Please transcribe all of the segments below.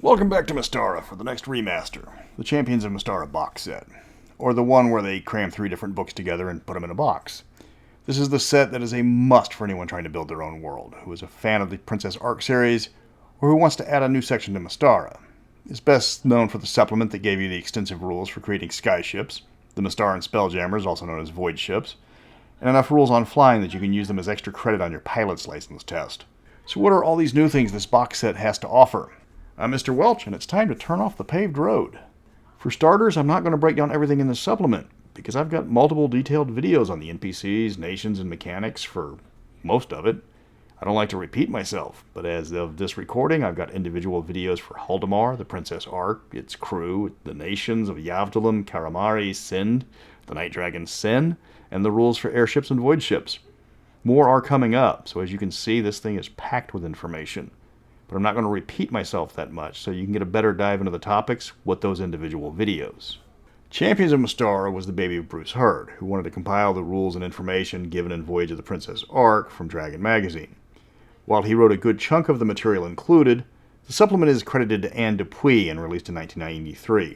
Welcome back to Mystara for the next remaster, the Champions of Mystara box set, or the one where they cram 3 different books together and put them in a box. This is the set that is a must for anyone trying to build their own world, who is a fan of the Princess Ark series, or who wants to add a new section to Mystara. It's best known for the supplement that gave you the extensive rules for creating sky ships, the Mystaran Spelljammers, also known as void ships, and enough rules on flying that you can use them as extra credit on your pilot's license test. So what are all these new things this box set has to offer? I'm Mr. Welch, and it's time to turn off the paved road. For starters, I'm not going to break down everything in the supplement, because I've got multiple detailed videos on the NPCs, nations, and mechanics for most of it. I don't like to repeat myself, but as of this recording, I've got individual videos for Haldimar, the Princess Ark, its crew, the nations of Yavdalum, Karamari, Sind, the Night Dragon Sen, and the rules for airships and void ships. More are coming up, so as you can see, this thing is packed with information. But I'm not going to repeat myself that much, so you can get a better dive into the topics with those individual videos. Champions of Mystara was the baby of Bruce Hurd, who wanted to compile the rules and information given in Voyage of the Princess Ark from Dragon magazine. While he wrote a good chunk of the material included, the supplement is credited to Anne Dupuy and released in 1993.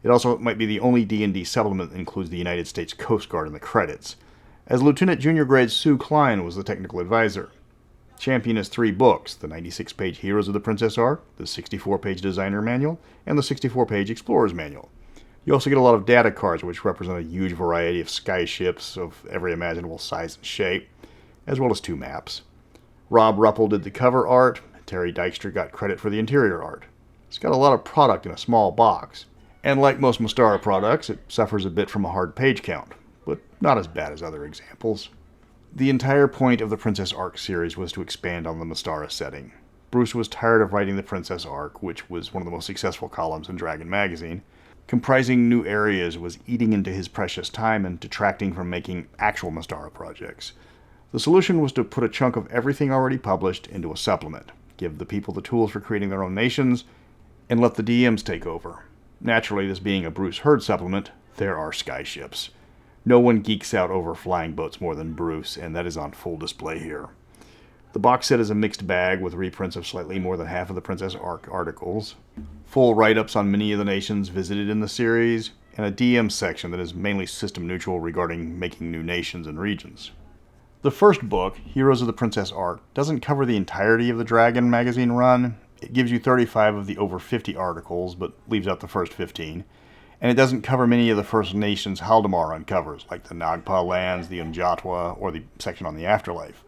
It also might be the only D&D supplement that includes the United States Coast Guard in the credits, as Lieutenant Junior Grade Sue Klein was the technical advisor. Champion has 3 books, the 96-page Heroes of the Princess Ark, the 64-page Designer Manual, and the 64-page Explorer's Manual. You also get a lot of data cards which represent a huge variety of sky ships of every imaginable size and shape, as well as 2 maps. Rob Ruppel did the cover art, Terry Dykstra got credit for the interior art. It's got a lot of product in a small box, and like most Mystara products, it suffers a bit from a hard page count, but not as bad as other examples. The entire point of the Princess Ark series was to expand on the Mystara setting. Bruce was tired of writing the Princess Ark, which was one of the most successful columns in Dragon magazine. Comprising new areas was eating into his precious time and detracting from making actual Mystara projects. The solution was to put a chunk of everything already published into a supplement, give the people the tools for creating their own nations, and let the DMs take over. Naturally, this being a Bruce Hurd supplement, there are skyships. No one geeks out over flying boats more than Bruce, and that is on full display here. The box set is a mixed bag with reprints of slightly more than half of the Princess Ark articles, full write-ups on many of the nations visited in the series, and a DM section that is mainly system neutral regarding making new nations and regions. The first book, Heroes of the Princess Ark, doesn't cover the entirety of the Dragon magazine run. It gives you 35 of the over 50 articles, but leaves out the first 15. And it doesn't cover many of the First Nations Haldimar uncovers, like the Nagpa lands, the Unjatwa, or the section on the Afterlife.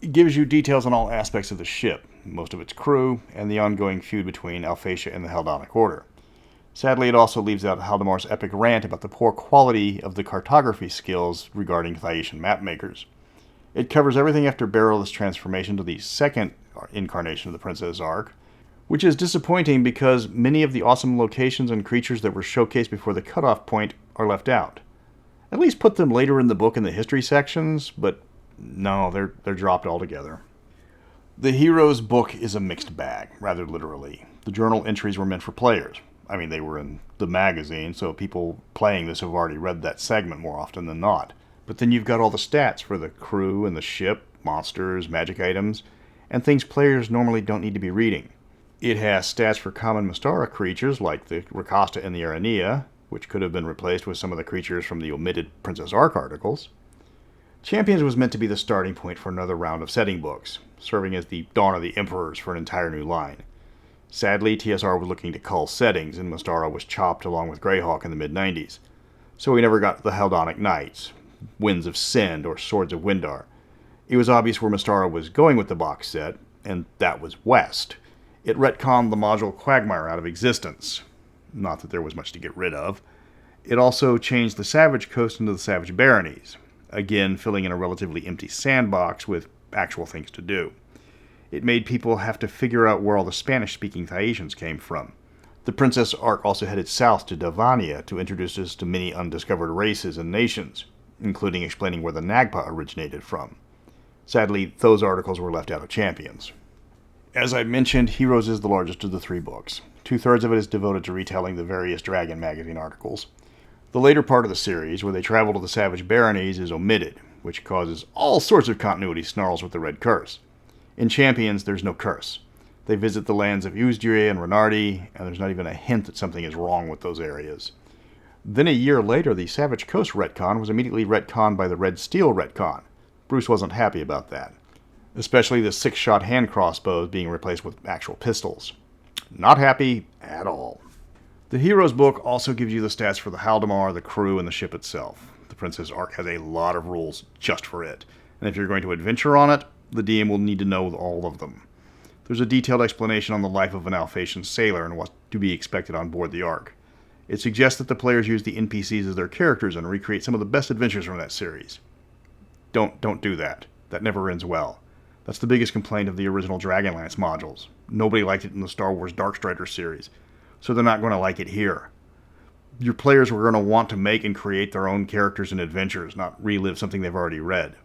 It gives you details on all aspects of the ship, most of its crew, and the ongoing feud between Alphatia and the Heldonic Order. Sadly, it also leaves out Haldimar's epic rant about the poor quality of the cartography skills regarding Thaitian mapmakers. It covers everything after Beryl's transformation to the second incarnation of the Princess Ark, which is disappointing because many of the awesome locations and creatures that were showcased before the cutoff point are left out. At least put them later in the book in the history sections, but no, they're dropped altogether. The Heroes book is a mixed bag, rather literally. The journal entries were meant for players. I mean, they were in the magazine, so people playing this have already read that segment more often than not. But then you've got all the stats for the crew and the ship, monsters, magic items, and things players normally don't need to be reading. It has stats for common Mystara creatures like the Rakasta and the Aranea, which could have been replaced with some of the creatures from the omitted Princess Ark articles. Champions was meant to be the starting point for another round of setting books, serving as the Dawn of the Emperors for an entire new line. Sadly, TSR was looking to cull settings, and Mystara was chopped along with Greyhawk in the mid-90s. So we never got the Heldonic Knights, Winds of Sind, or Swords of Windar. It was obvious where Mystara was going with the box set, and that was west. It retconned the module Quagmire out of existence. Not that there was much to get rid of. It also changed the Savage Coast into the Savage Baronies, again filling in a relatively empty sandbox with actual things to do. It made people have to figure out where all the Spanish-speaking Thaitians came from. The Princess Ark also headed south to Davania to introduce us to many undiscovered races and nations, including explaining where the Nagpa originated from. Sadly, those articles were left out of Champions. As I mentioned, Heroes is the largest of the 3 books. 2/3 of it is devoted to retelling the various Dragon magazine articles. The later part of the series, where they travel to the Savage Baronies, is omitted, which causes all sorts of continuity snarls with the Red Curse. In Champions, there's no curse. They visit the lands of Uzdre and Renardi, and there's not even a hint that something is wrong with those areas. Then a year later, the Savage Coast retcon was immediately retconned by the Red Steel retcon. Bruce wasn't happy about that, especially the 6-shot hand crossbows being replaced with actual pistols. Not happy at all. The Heroes book also gives you the stats for the Haldimar, the crew, and the ship itself. The Princess Ark has a lot of rules just for it, and if you're going to adventure on it, the DM will need to know all of them. There's a detailed explanation on the life of an Alphatian sailor and what's to be expected on board the Ark. It suggests that the players use the NPCs as their characters and recreate some of the best adventures from that series. Don't do that. That never ends well. That's the biggest complaint of the original Dragonlance modules. Nobody liked it in the Star Wars Darkstrider series, so they're not going to like it here. Your players were going to want to make and create their own characters and adventures, not relive something they've already read.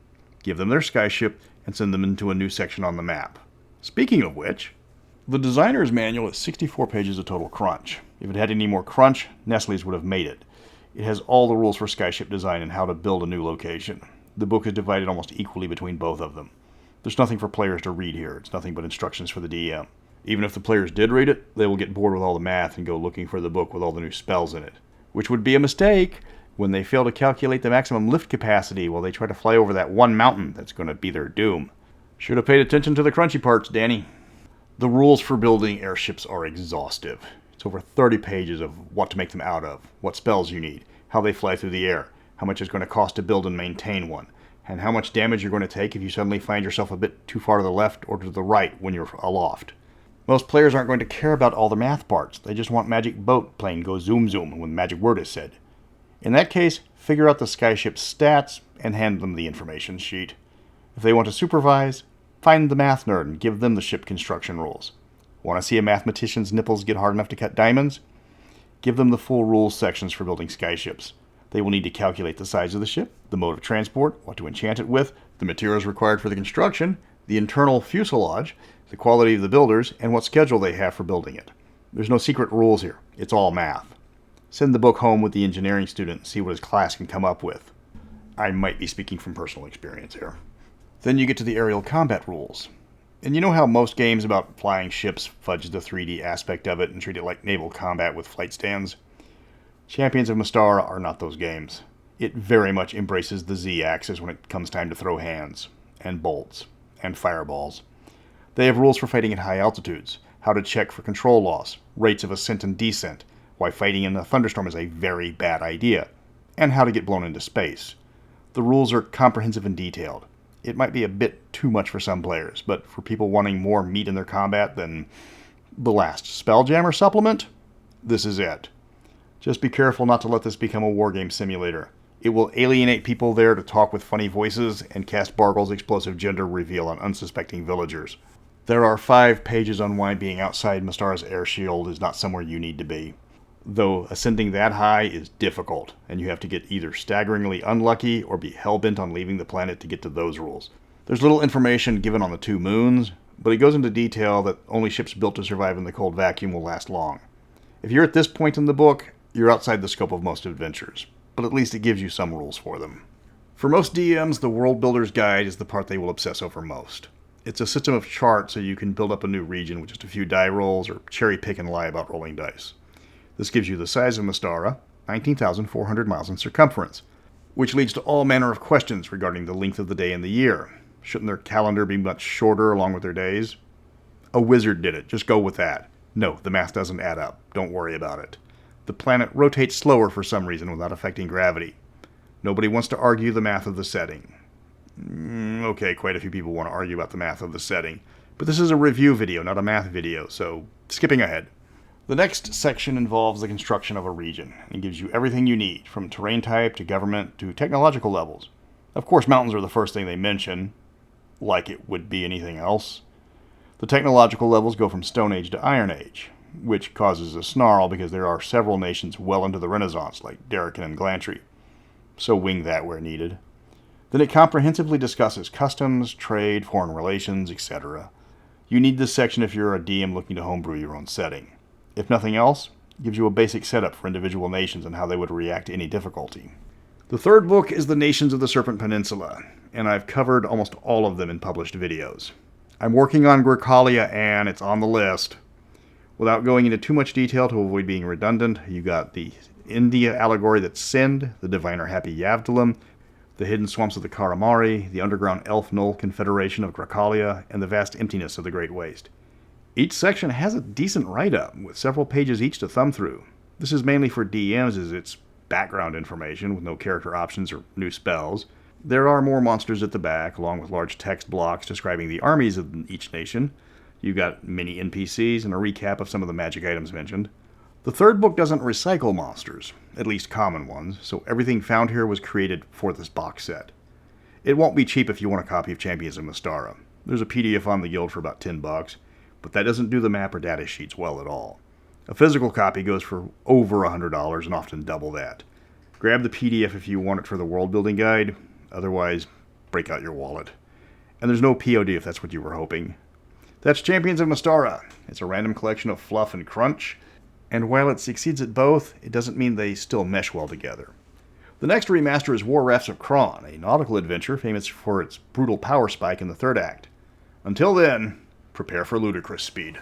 Give them their skyship and send them into a new section on the map. Speaking of which, the designer's manual is 64 pages of total crunch. If it had any more crunch, Nestle's would have made it. It has all the rules for skyship design and how to build a new location. The book is divided almost equally between both of them. There's nothing for players to read here. It's nothing but instructions for the DM. Even if the players did read it, they will get bored with all the math and go looking for the book with all the new spells in it, which would be a mistake when they fail to calculate the maximum lift capacity while they try to fly over that one mountain that's going to be their doom. Should have paid attention to the crunchy parts, Danny. The rules for building airships are exhaustive. It's over 30 pages of what to make them out of, what spells you need, how they fly through the air, how much it's going to cost to build and maintain one, and how much damage you're going to take if you suddenly find yourself a bit too far to the left or to the right when you're aloft. Most players aren't going to care about all the math parts. They just want magic boat plane go zoom zoom when the magic word is said. In that case, figure out the skyship's stats and hand them the information sheet. If they want to supervise, find the math nerd and give them the ship construction rules. Want to see a mathematician's nipples get hard enough to cut diamonds? Give them the full rules sections for building skyships. They will need to calculate the size of the ship, the mode of transport, what to enchant it with, the materials required for the construction, the internal fuselage, the quality of the builders, and what schedule they have for building it. There's no secret rules here. It's all math. Send the book home with the engineering student and see what his class can come up with. I might be speaking from personal experience here. Then you get to the aerial combat rules. And you know how most games about flying ships fudge the 3D aspect of it and treat it like naval combat with flight stands? Champions of Mystara are not those games. It very much embraces the Z-axis when it comes time to throw hands, and bolts, and fireballs. They have rules for fighting at high altitudes, how to check for control loss, rates of ascent and descent, why fighting in a thunderstorm is a very bad idea, and how to get blown into space. The rules are comprehensive and detailed. It might be a bit too much for some players, but for people wanting more meat in their combat than the last Spelljammer supplement, this is it. Just be careful not to let this become a wargame simulator. It will alienate people there to talk with funny voices and cast Bargle's explosive gender reveal on unsuspecting villagers. There are 5 pages on why being outside Mystara's air shield is not somewhere you need to be. Though ascending that high is difficult, and you have to get either staggeringly unlucky or be hell-bent on leaving the planet to get to those rules. There's little information given on the 2 moons, but it goes into detail that only ships built to survive in the cold vacuum will last long. If you're at this point in the book, you're outside the scope of most adventures, but at least it gives you some rules for them. For most DMs, the World Builder's Guide is the part they will obsess over most. It's a system of charts so you can build up a new region with just a few die rolls or cherry pick and lie about rolling dice. This gives you the size of Mystara, 19,400 miles in circumference, which leads to all manner of questions regarding the length of the day and the year. Shouldn't their calendar be much shorter along with their days? A wizard did it. Just go with that. No, the math doesn't add up. Don't worry about it. The planet rotates slower for some reason without affecting gravity. Nobody wants to argue the math of the setting. Okay, quite a few people want to argue about the math of the setting, but this is a review video, not a math video, so skipping ahead. The next section involves the construction of a region and gives you everything you need, from terrain type to government to technological levels. Of course, mountains are the first thing they mention, like it would be anything else. The technological levels go from Stone Age to Iron Age, which causes a snarl because there are several nations well into the Renaissance, like Darrican and Glantry. So wing that where needed. Then it comprehensively discusses customs, trade, foreign relations, etc. You need this section if you're a DM looking to homebrew your own setting. If nothing else, it gives you a basic setup for individual nations and how they would react to any difficulty. The third book is The Nations of the Serpent Peninsula, and I've covered almost all of them in published videos. I'm working on Gricalia, and it's on the list. Without going into too much detail to avoid being redundant, you got the India allegory that's Sind, the diviner Happy Yavdalim, the hidden swamps of the Karamari, the underground elf knoll confederation of Gricalia, and the vast emptiness of the Great Waste. Each section has a decent write-up, with several pages each to thumb through. This is mainly for DMs as it's background information with no character options or new spells. There are more monsters at the back, along with large text blocks describing the armies of each nation. You've got mini NPCs and a recap of some of the magic items mentioned. The third book doesn't recycle monsters, at least common ones, so everything found here was created for this box set. It won't be cheap if you want a copy of Champions of Mystara. There's a PDF on the Guild for about $10, but that doesn't do the map or data sheets well at all. A physical copy goes for over $100 and often double that. Grab the PDF if you want it for the world building guide, otherwise break out your wallet. And there's no POD if that's what you were hoping. That's Champions of Mystara. It's a random collection of fluff and crunch, and while it succeeds at both, it doesn't mean they still mesh well together. The next remaster is War Rafts of Kron, a nautical adventure famous for its brutal power spike in the third act. Until then, prepare for ludicrous speed.